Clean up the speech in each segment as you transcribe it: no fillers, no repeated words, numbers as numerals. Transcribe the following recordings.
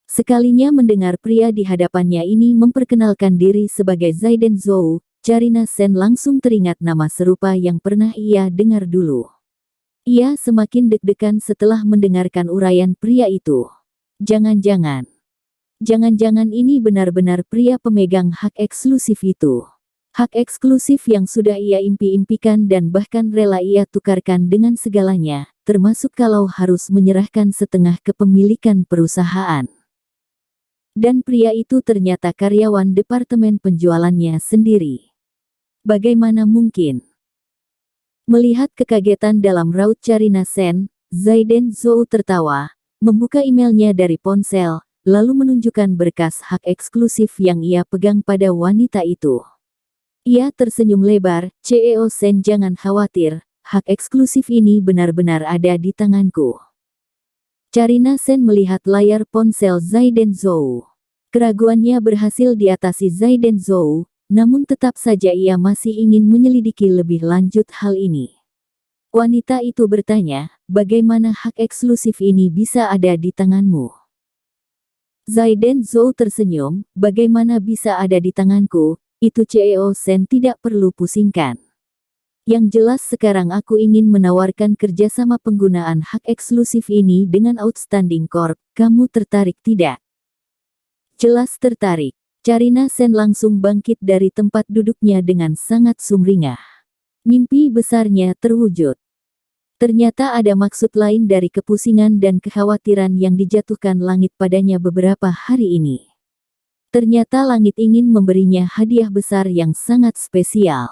Sekalinya mendengar pria di hadapannya ini memperkenalkan diri sebagai Zaiden Zhou, Carina Sen langsung teringat nama serupa yang pernah ia dengar dulu. Ia semakin deg-degan setelah mendengarkan uraian pria itu. Jangan-jangan ini benar-benar pria pemegang hak eksklusif itu. Hak eksklusif yang sudah ia impi-impikan dan bahkan rela ia tukarkan dengan segalanya, termasuk kalau harus menyerahkan setengah kepemilikan perusahaan. Dan pria itu ternyata karyawan departemen penjualannya sendiri. Bagaimana mungkin? Melihat kekagetan dalam raut Carina Sen, Zaiden Zhou tertawa, membuka emailnya dari ponsel, lalu menunjukkan berkas hak eksklusif yang ia pegang pada wanita itu. Ia tersenyum lebar, CEO Sen jangan khawatir, hak eksklusif ini benar-benar ada di tanganku. Carina Sen melihat layar ponsel Zaiden Zhou. Keraguannya berhasil diatasi Zaiden Zhou, namun tetap saja ia masih ingin menyelidiki lebih lanjut hal ini. Wanita itu bertanya, bagaimana hak eksklusif ini bisa ada di tanganmu? Zaiden Zhou tersenyum, bagaimana bisa ada di tanganku, itu CEO Sen tidak perlu pusingkan. Yang jelas sekarang aku ingin menawarkan kerjasama penggunaan hak eksklusif ini dengan Outstanding Corp, kamu tertarik tidak? Jelas tertarik. Carina Sen langsung bangkit dari tempat duduknya dengan sangat sumringah. Mimpi besarnya terwujud. Ternyata ada maksud lain dari kepusingan dan kekhawatiran yang dijatuhkan langit padanya beberapa hari ini. Ternyata langit ingin memberinya hadiah besar yang sangat spesial.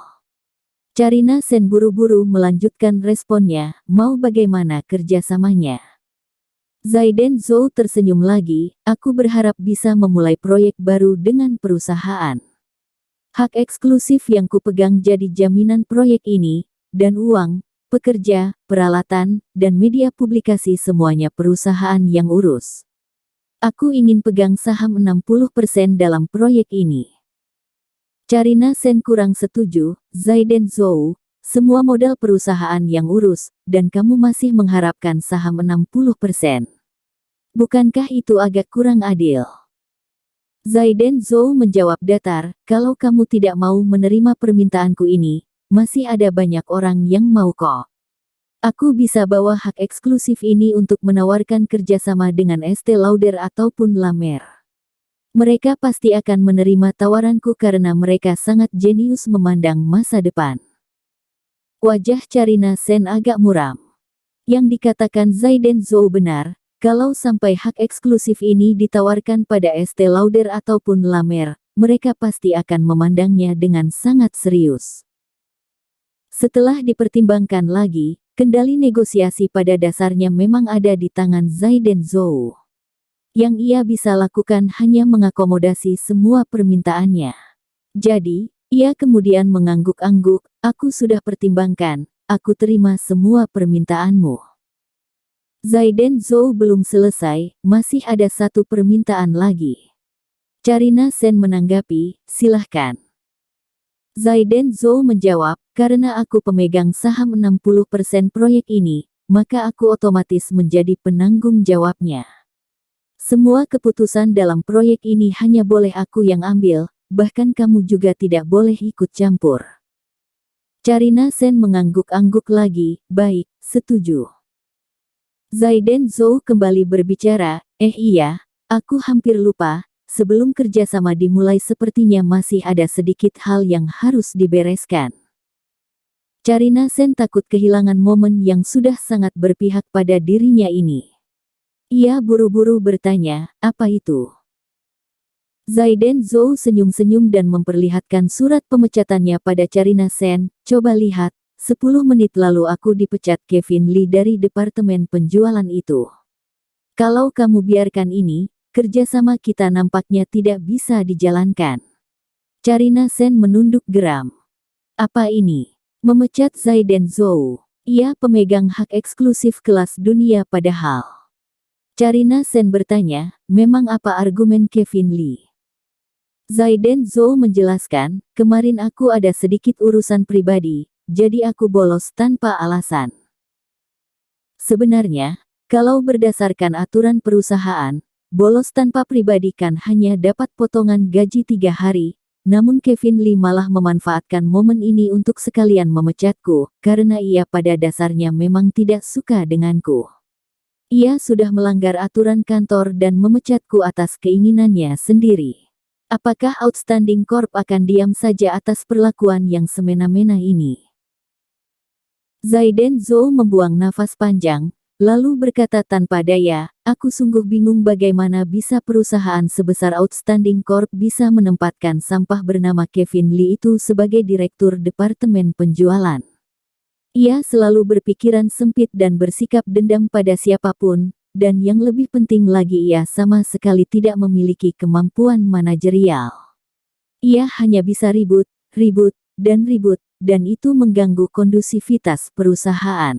Carina Sen buru-buru melanjutkan responnya, mau bagaimana kerjasamanya? Zaiden Zhou tersenyum lagi, aku berharap bisa memulai proyek baru dengan perusahaan. Hak eksklusif yang kupegang jadi jaminan proyek ini, dan uang, pekerja, peralatan, dan media publikasi semuanya perusahaan yang urus. Aku ingin pegang saham 60% dalam proyek ini. Carina Sen kurang setuju, Zaiden Zhou, semua modal perusahaan yang urus, dan kamu masih mengharapkan saham 60%. Bukankah itu agak kurang adil? Zaiden Zhou menjawab datar, kalau kamu tidak mau menerima permintaanku ini, masih ada banyak orang yang mau kok. Aku bisa bawa hak eksklusif ini untuk menawarkan kerjasama dengan Estée Lauder ataupun La Mer. Mereka pasti akan menerima tawaranku karena mereka sangat jenius memandang masa depan. Wajah Carina Sen agak muram. Yang dikatakan Zaiden Zhou benar. Kalau sampai hak eksklusif ini ditawarkan pada Estée Lauder ataupun La Mer, mereka pasti akan memandangnya dengan sangat serius. Setelah dipertimbangkan lagi, kendali negosiasi pada dasarnya memang ada di tangan Zaiden Zhou. Yang ia bisa lakukan hanya mengakomodasi semua permintaannya. Jadi, ia kemudian mengangguk-angguk, aku sudah pertimbangkan, aku terima semua permintaanmu. Zaiden Zhou belum selesai, masih ada satu permintaan lagi. Carina Sen menanggapi, silahkan. Zaiden Zhou menjawab, karena aku pemegang saham 60% proyek ini, maka aku otomatis menjadi penanggung jawabnya. Semua keputusan dalam proyek ini hanya boleh aku yang ambil, bahkan kamu juga tidak boleh ikut campur. Carina Sen mengangguk-angguk lagi, baik, setuju. Zaiden Zhou kembali berbicara, iya, aku hampir lupa, sebelum kerjasama dimulai sepertinya masih ada sedikit hal yang harus dibereskan. Carina Sen takut kehilangan momen yang sudah sangat berpihak pada dirinya ini. Ia buru-buru bertanya, apa itu? Zaiden Zhou senyum-senyum dan memperlihatkan surat pemecatannya pada Carina Sen, coba lihat. 10 menit lalu aku dipecat Kevin Lee dari departemen penjualan itu. Kalau kamu biarkan ini, kerjasama kita nampaknya tidak bisa dijalankan. Carina Sen menunduk geram. Apa ini? Memecat Zaiden Zhou. Ia pemegang hak eksklusif kelas dunia padahal. Carina Sen bertanya, memang apa argumen Kevin Lee? Zaiden Zhou menjelaskan, kemarin aku ada sedikit urusan pribadi, jadi aku bolos tanpa alasan. Sebenarnya, kalau berdasarkan aturan perusahaan, bolos tanpa pribadi kan hanya dapat potongan gaji 3 hari, namun Kevin Lee malah memanfaatkan momen ini untuk sekalian memecatku, karena ia pada dasarnya memang tidak suka denganku. Ia sudah melanggar aturan kantor dan memecatku atas keinginannya sendiri. Apakah Outstanding Corp akan diam saja atas perlakuan yang semena-mena ini? Zaiden Zhou membuang nafas panjang, lalu berkata tanpa daya, aku sungguh bingung bagaimana bisa perusahaan sebesar Outstanding Corp bisa menempatkan sampah bernama Kevin Lee itu sebagai direktur departemen penjualan. Ia selalu berpikiran sempit dan bersikap dendam pada siapapun, dan yang lebih penting lagi ia sama sekali tidak memiliki kemampuan manajerial. Ia hanya bisa ribut, dan itu mengganggu kondusivitas perusahaan.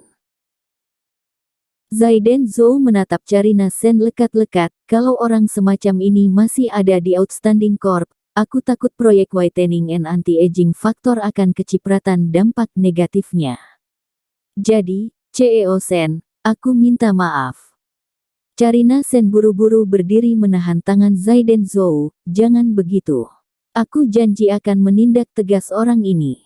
Zaiden Zhou menatap Charina Sen lekat-lekat, kalau orang semacam ini masih ada di Outstanding Corp, aku takut proyek whitening and anti-aging faktor akan kecipratan dampak negatifnya. Jadi, CEO Sen, aku minta maaf. Charina Sen buru-buru berdiri menahan tangan Zaiden Zhou, jangan begitu. Aku janji akan menindak tegas orang ini.